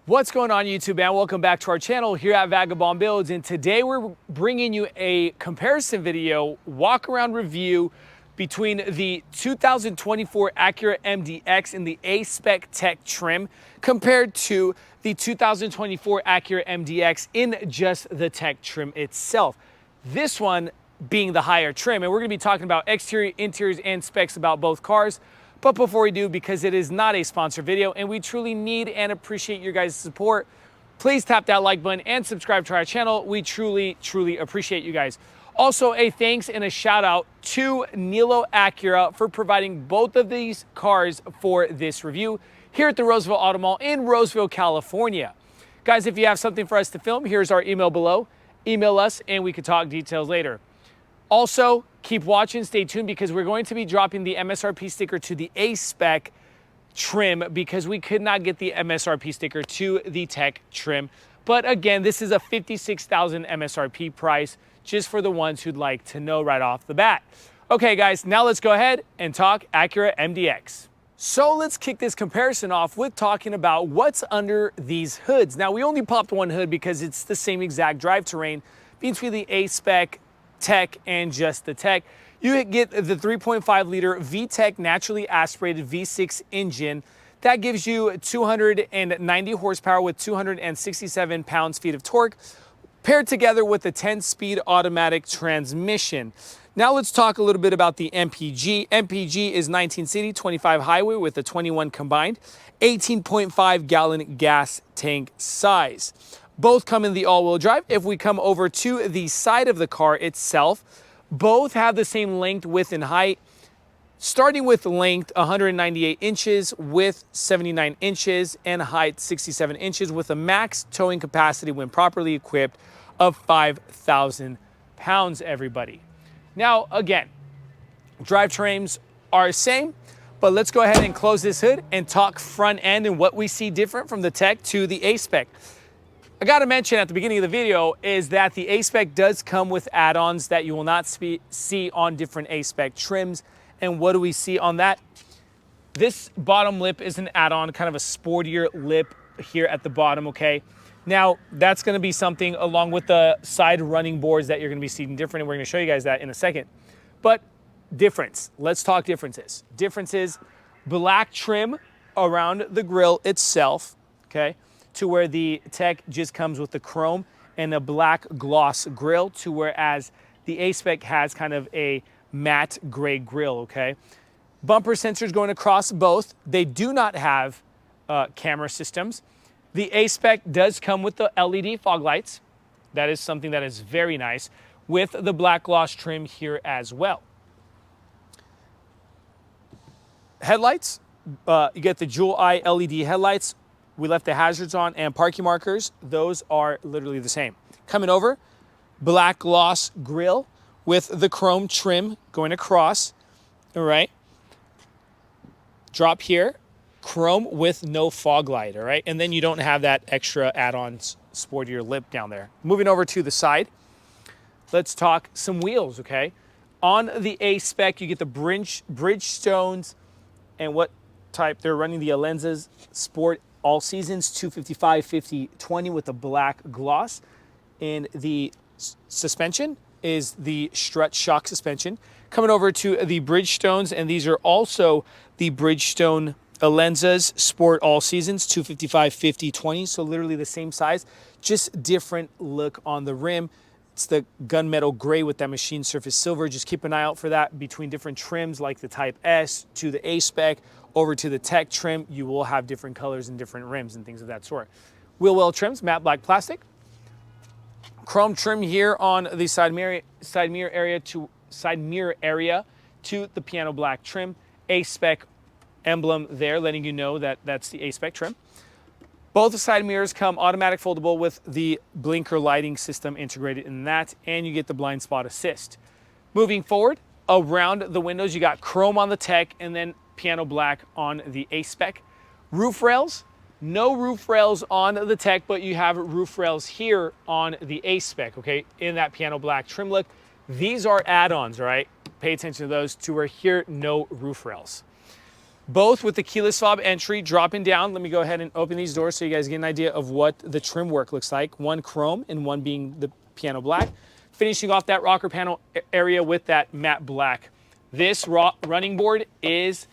What's going on YouTube, man? Welcome back to our channel here at Vagabond Builds, and today we're bringing you a comparison video, walk around review between the 2024 Acura MDX in the A Spec Tech trim compared to the 2024 Acura MDX in just the Tech trim itself. This one being the higher trim, and we're going to be talking about exterior, interiors, and specs about both cars. But before we do, because it is not a sponsored video and we truly need and appreciate your guys' support, please tap that like button and subscribe to our channel. We truly appreciate you guys. Also, a thanks and a shout out to Nilo Acura for providing both of these cars for this review here at the Roseville Auto Mall in Roseville, California. Guys, if you have something for us to film, here's our email below. Email us and we can talk details later. Also, keep watching, stay tuned, because we're going to be dropping the MSRP sticker to the A Spec trim because we could not get the MSRP sticker to the Tech trim. But again, this is a $56,000 MSRP price just for the ones who'd like to know right off the bat. Okay guys, now let's go ahead and talk Acura MDX. So let's kick this comparison off with talking about what's under these hoods. Now we only popped one hood because it's the same exact drive terrain between the A Spec Tech and just the Tech. You get the 3.5 liter VTEC naturally aspirated V6 engine that gives you 290 horsepower with 267 pounds-feet of torque, paired together with a 10-speed automatic transmission. Now let's talk a little bit about the MPG. MPG is 19 city, 25 highway with a 21 combined, 18.5 gallon gas tank size. Both come in the all-wheel drive. If we come over to the side of the car itself, both have the same length, width, and height. Starting with length, 198 inches, width 79 inches, and height 67 inches with a max towing capacity when properly equipped of 5,000 pounds, everybody. Now, again, drivetrains are the same, but let's go ahead and close this hood and talk front end and what we see different from the Tech to the A Spec. I got to mention at the beginning of the video is that the A Spec does come with add-ons that you will not see on different A Spec trims. And what do we see on that? This bottom lip is an add-on, kind of a sportier lip here at the bottom, okay? Now, that's going to be something along with the side running boards that you're going to be seeing different, and we're going to show you guys that in a second. But difference, let's talk differences. Differences, black trim around the grille itself, okay? To where the Tech just comes with the chrome and a black gloss grille, to whereas the A Spec has kind of a matte gray grille, okay? Bumper sensors going across both. They do not have camera systems. The A Spec does come with the LED fog lights. That is something that is very nice, with the black gloss trim here as well. Headlights, you get the dual eye LED headlights. We left the hazards on and parking markers. Those are literally the same. Coming over, black gloss grille with the chrome trim going across, all right? Drop here, chrome with no fog light, all right? And then you don't have that extra add-on sportier lip down there. Moving over to the side, let's talk some wheels, okay? On the A Spec, you get the Bridgestones, and what type? They're running the Alenzas Sport All Seasons 255 50/20 with a black gloss. And the suspension is the strut shock suspension. Coming over to the Bridgestones, and these are also the Bridgestone Alenzas Sport All Seasons 255 50/20, so literally the same size, just different look on the rim. It's the gunmetal gray with that machine surface silver. Just keep an eye out for that between different trims like the Type S to the A Spec. Over to the Tech trim, you will have different colors and different rims and things of that sort. Wheel well trims, matte black plastic. Chrome trim here on the side mirror area to the piano black trim. A Spec emblem there, letting you know that that's the A Spec trim. Both the side mirrors come automatic foldable with the blinker lighting system integrated in that, and you get the blind spot assist. Moving forward, around the windows, you got chrome on the Tech and then piano black on the A Spec. Roof rails, no roof rails on the Tech, but you have roof rails here on the A Spec, okay, in that piano black trim look. These are add-ons, right? Pay attention to those. To where here, no roof rails. both with the keyless fob entry, dropping down. Let me go ahead and open these doors so you guys get an idea of what the trim work looks like. One chrome and one being the piano black. Finishing off that rocker panel area with that matte black. This running board is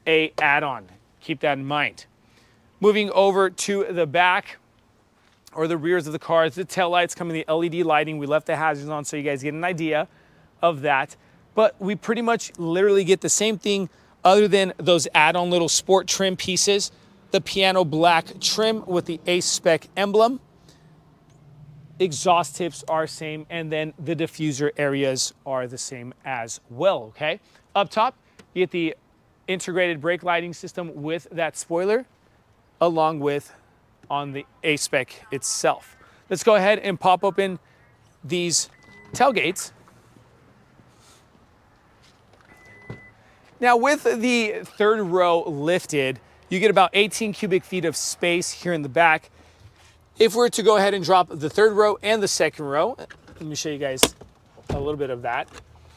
a add-on. Keep that in mind. Moving over to the back or the rears of the cars, the taillights come in the LED lighting. We left the hazards on so you guys get an idea of that. But we pretty much literally get the same thing other than those add-on little sport trim pieces. The piano black trim with the A Spec emblem. Exhaust tips are same, and then the diffuser areas are the same as well, okay? Up top, you get the integrated brake lighting system with that spoiler, along with on the A Spec itself. Let's go ahead and pop open these tailgates. Now with the third row lifted, you get about 18 cubic feet of space here in the back. If we're to go ahead and drop the third row and the second row, let me show you guys a little bit of that.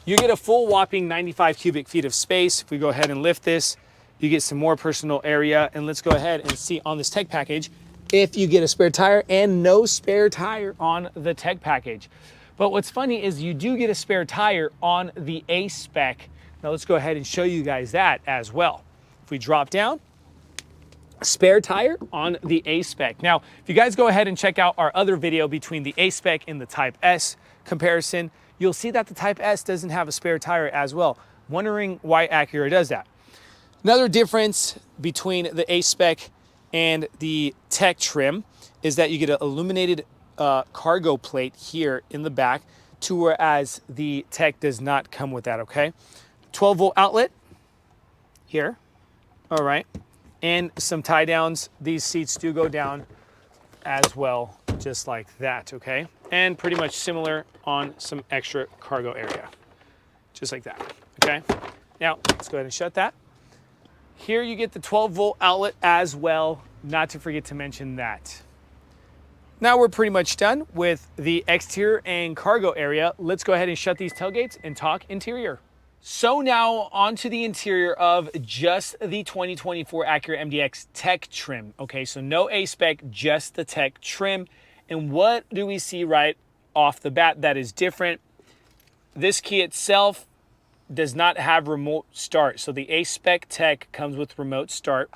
You get a full whopping 95 cubic feet of space. If we go ahead and lift this, you get some more personal area. And let's go ahead and see on this tech package if you get a spare tire, and no spare tire on the tech package. But what's funny is you do get a spare tire on the A Spec. Now let's go ahead and show you guys that as well. If we drop down, spare tire on the A Spec. Now, if you guys go ahead and check out our other video between the A Spec and the Type S comparison, you'll see that the Type S doesn't have a spare tire as well. Wondering why Acura does that. Another difference between the A Spec and the Tech trim is that you get an illuminated cargo plate here in the back, to whereas the Tech does not come with that, okay? 12-volt outlet here, all right. And some tie downs. These seats do go down as well, just like that, okay? And pretty much similar on some extra cargo area, just like that, okay? Now, let's go ahead and shut that. Here you get the 12-volt outlet as well, not to forget to mention that. Now we're pretty much done with the exterior and cargo area. Let's go ahead and shut these tailgates and talk interior. So now onto the interior of just the 2024 Acura MDX Tech trim. Okay, so no A Spec, just the Tech trim. And what do we see right off the bat that is different? This key itself does not have remote start. So the A Spec Tech comes with remote start.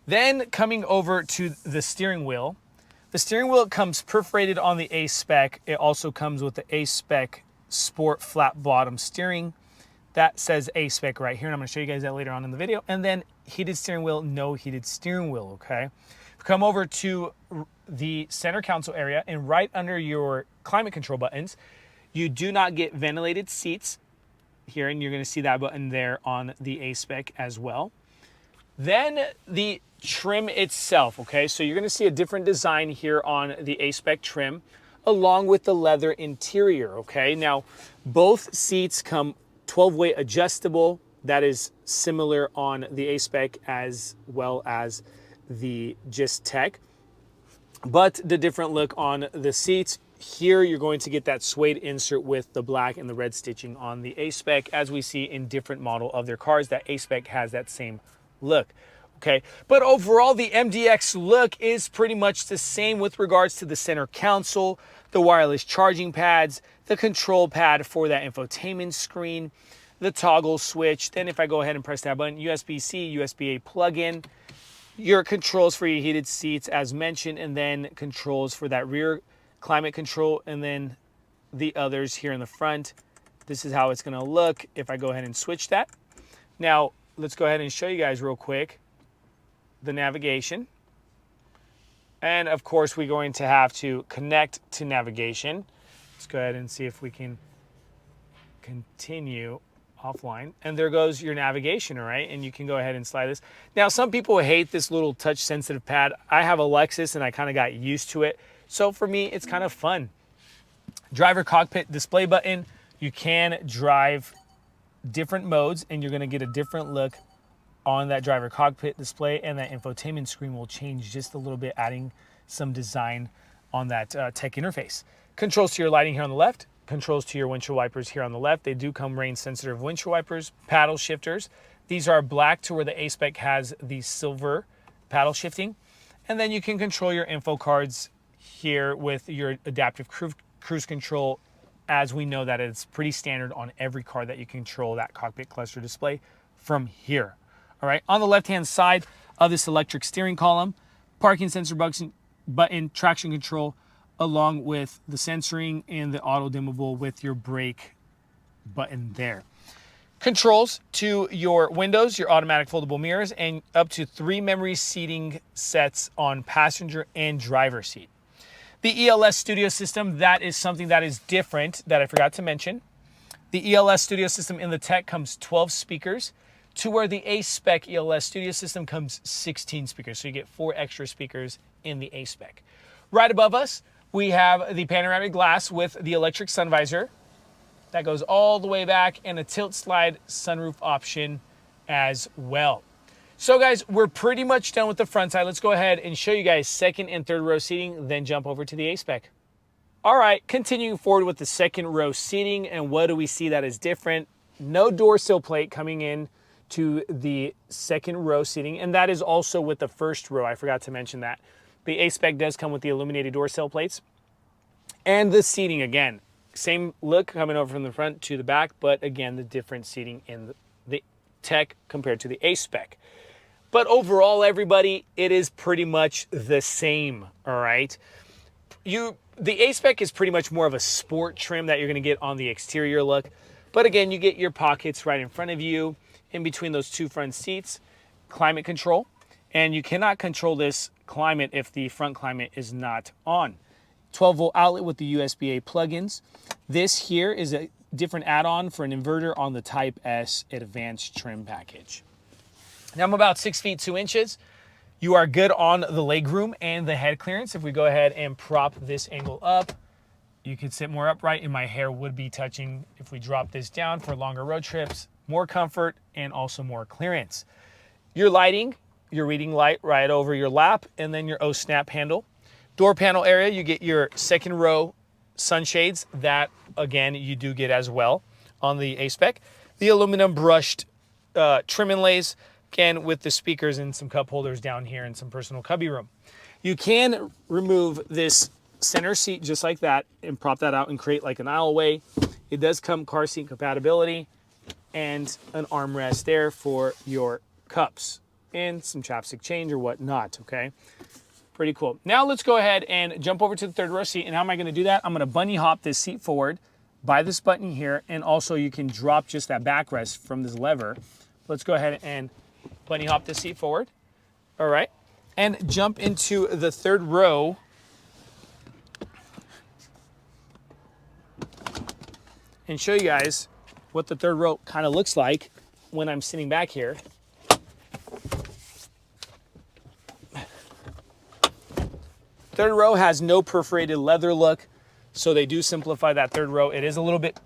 Then coming over to the steering wheel. The steering wheel comes perforated on the A Spec. It also comes with the A Spec Sport flat bottom steering. That says A Spec right here, and I'm going to show you guys that later on in the video. And then heated steering wheel, no heated steering wheel, okay? Come over to the center console area, and right under your climate control buttons, you do not get ventilated seats here, and you're going to see that button there on the A Spec as well. Then the trim itself, okay? So you're going to see a different design here on the A Spec trim, along with the leather interior, okay? Now, both seats come 12-way adjustable. That is similar on the A Spec as well as the Just Tech. But the different look on the seats, here you're going to get that suede insert with the black and the red stitching on the A Spec, as we see in different model of their cars. That A Spec has that same look. Okay, but overall the MDX look is pretty much the same with regards to the center console, the wireless charging pads, the control pad for that infotainment screen, the toggle switch. Then if I go ahead and press that button, USB-C, USB-A plug-in, your controls for your heated seats as mentioned, and then controls for that rear climate control, and then the others here in the front. This is how it's gonna look if I go ahead and switch that. Now, let's go ahead and show you guys real quick the navigation. And of course, we're going to have to connect to navigation. Let's go ahead and see if we can continue offline. And there goes your navigation, all right? And you can go ahead and slide this. Now, some people hate this little touch sensitive pad. I have a Lexus and I kind of got used to it. So for me, it's kind of fun. Driver cockpit display button. You can drive different modes and you're gonna get a different look on that driver cockpit display, and that infotainment screen will change just a little bit, adding some design on that tech interface. Controls to your lighting here on the left, controls to your windshield wipers here on the left. They do come rain sensitive windshield wipers, paddle shifters. These are black to where the A Spec has the silver paddle shifting. And then you can control your info cards here with your adaptive cruise control, as we know that it's pretty standard on every car that you control that cockpit cluster display from here. All right, on the left-hand side of this electric steering column, parking sensor button, traction control, along with the sensoring and the auto dimmable with your brake button there. Controls to your windows, your automatic foldable mirrors, and up to 3 memory seating sets on passenger and driver seat. The ELS Studio System, that is something that is different that I forgot to mention. The ELS Studio System in the Tech comes 12 speakers, to where the A Spec ELS Studio System comes 16 speakers. So you get 4 extra speakers in the A Spec. Right above us, we have the panoramic glass with the electric sun visor that goes all the way back, and a tilt slide sunroof option as well. So guys, we're pretty much done with the front side. Let's go ahead and show you guys second and third row seating, then jump over to the A Spec. All right, continuing forward with the second row seating, and what do we see that is different? No door sill plate coming in to the second row seating, and that is also with the first row. I forgot to mention that. The A Spec does come with the illuminated door sill plates. And the seating, again, same look coming over from the front to the back, but again, the different seating in the Tech compared to the A Spec. But overall, everybody, it is pretty much the same, all right? The A Spec is pretty much more of a sport trim that you're gonna get on the exterior look. But again, you get your pockets right in front of you, in between those 2 front seats, climate control, and you cannot control this climate if the front climate is not on. 12-volt outlet with the USB-A plugins. This here is a different add-on for an inverter on the Type S Advanced trim package. Now I'm about 6 feet 2 inches. You are good on the legroom and the head clearance. If we go ahead and prop this angle up, you could sit more upright, and my hair would be touching if we drop this down for longer road trips. More comfort and also more clearance. Your lighting, your reading light right over your lap, and then your O-snap handle. Door panel area, you get your second row sunshades. That, again, you do get as well on the A Spec. The aluminum brushed trim inlays, again, with the speakers and some cup holders down here and some personal cubby room. You can remove this center seat just like that and prop that out and create like an aisleway. It does come car seat compatibility and an armrest there for your cups and some chapstick change or whatnot, okay? Pretty cool. Now let's go ahead and jump over to the third row seat. And how am I gonna do that? I'm gonna bunny hop this seat forward by this button here, and also you can drop just that backrest from this lever. Let's go ahead and bunny hop this seat forward. All right, and jump into the third row. And show you guys what the third row kind of looks like when I'm sitting back here. Third row has no perforated leather look, so they do simplify that third row. It is a little bit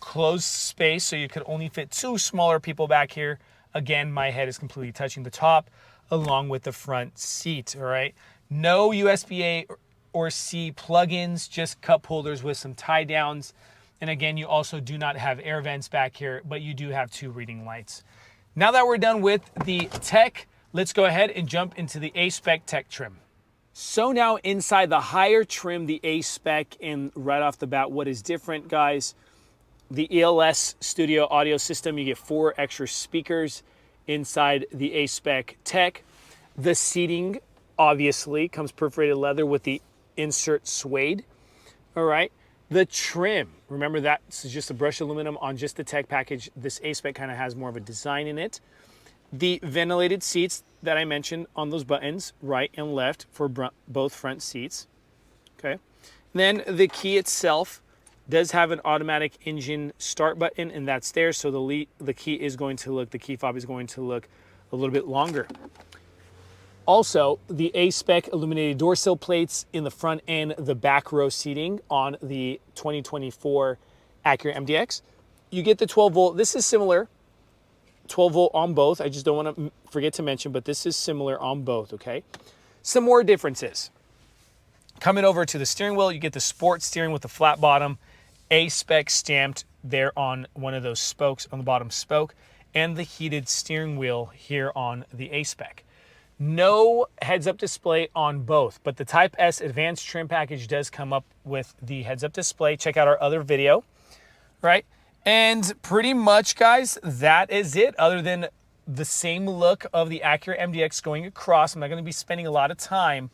closed space, so you could only fit 2 smaller people back here. Again, my head is completely touching the top along with the front seat, all right? No USB-A or C plugins, just cup holders with some tie downs. And again, you also do not have air vents back here, but you do have 2 reading lights. Now that we're done with the Tech, let's go ahead and jump into the A Spec Tech trim. So now inside the higher trim, the A Spec, and right off the bat, what is different, guys? The ELS Studio audio system, you get 4 extra speakers inside the A Spec Tech. The seating, obviously, comes perforated leather with the insert suede, all right? The trim, remember that this is just a brushed aluminum on just the Tech package. This A Spec kind of has more of a design in it. The ventilated seats that I mentioned on those buttons, right and left for both front seats, okay? Then the key itself does have an automatic engine start button, and that's there, so the key is going to look, the key fob is going to look a little bit longer. Also, the A Spec illuminated door sill plates in the front and the back row seating on the 2024 Acura MDX. You get the 12 volt. This is similar, 12 volt on both. I just don't want to forget to mention, but this is similar on both, okay? Some more differences. Coming over to the steering wheel, you get the sport steering with the flat bottom, A Spec stamped there on one of those spokes on the bottom spoke, and the heated steering wheel here on the A Spec. No heads-up display on both, but the Type S Advanced Trim Package does come up with the heads-up display. Check out our other video, right? And pretty much, guys, that is it, other than the same look of the Acura MDX going across. I'm not going to be spending a lot of time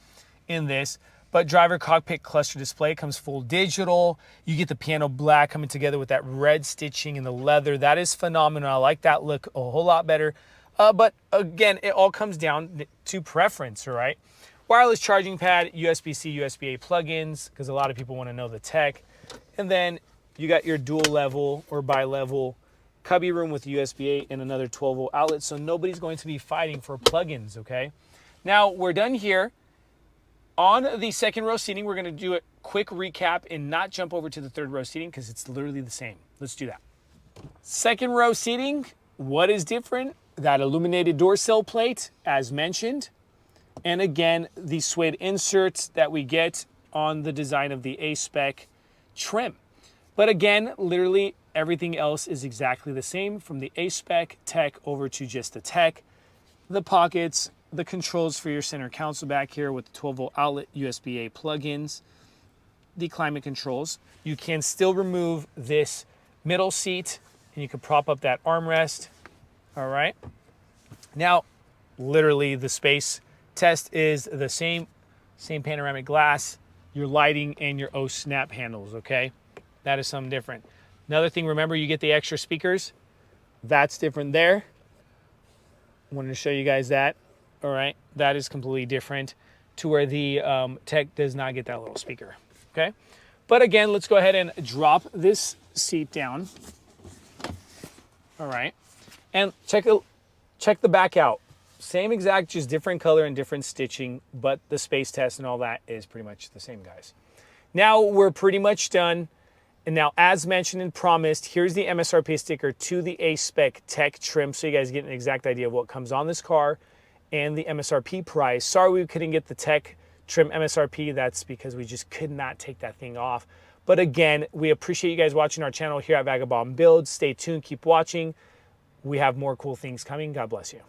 in this, but driver cockpit cluster display comes full digital. You get the piano black coming together with that red stitching and the leather. That is phenomenal. I like that look a whole lot better. But again, it all comes down to preference, all right? Wireless charging pad, USB-C, USB-A plugins, because a lot of people want to know the tech. And then you got your dual level or bi-level cubby room with USB-A and another 12-volt outlet, so nobody's going to be fighting for plugins, okay? Now, we're done here. On the second row seating, we're going to do a quick recap and not jump over to the third row seating because it's literally the same. Let's do that. Second row seating, what is different? That illuminated door sill plate, as mentioned. And again, the suede inserts that we get on the design of the A Spec trim. But again, literally everything else is exactly the same, from the A Spec tech over to just the tech. The pockets, the controls for your center console back here with the 12-volt outlet, USB-A plugins, the climate controls. You can still remove this middle seat and you can prop up that armrest. All right. Now, literally the space test is the same panoramic glass, your lighting, and your O snap handles, okay? That is something different. Another thing, remember, you get the extra speakers. That's different there. Wanted to show you guys that. All right, that is completely different to where the tech does not get that little speaker, okay? But again, let's go ahead and drop this seat down. All right. And check the back out. Same exact, just different color and different stitching, but the space test and all that is pretty much the same, guys. Now we're pretty much done. And now, as mentioned and promised, here's the MSRP sticker to the A Spec tech trim, so you guys get an exact idea of what comes on this car and the MSRP price. Sorry we couldn't get the tech trim MSRP. That's because we just could not take that thing off. But again, we appreciate you guys watching our channel here at Vagabond Builds. Stay tuned, keep watching. We have more cool things coming. God bless you.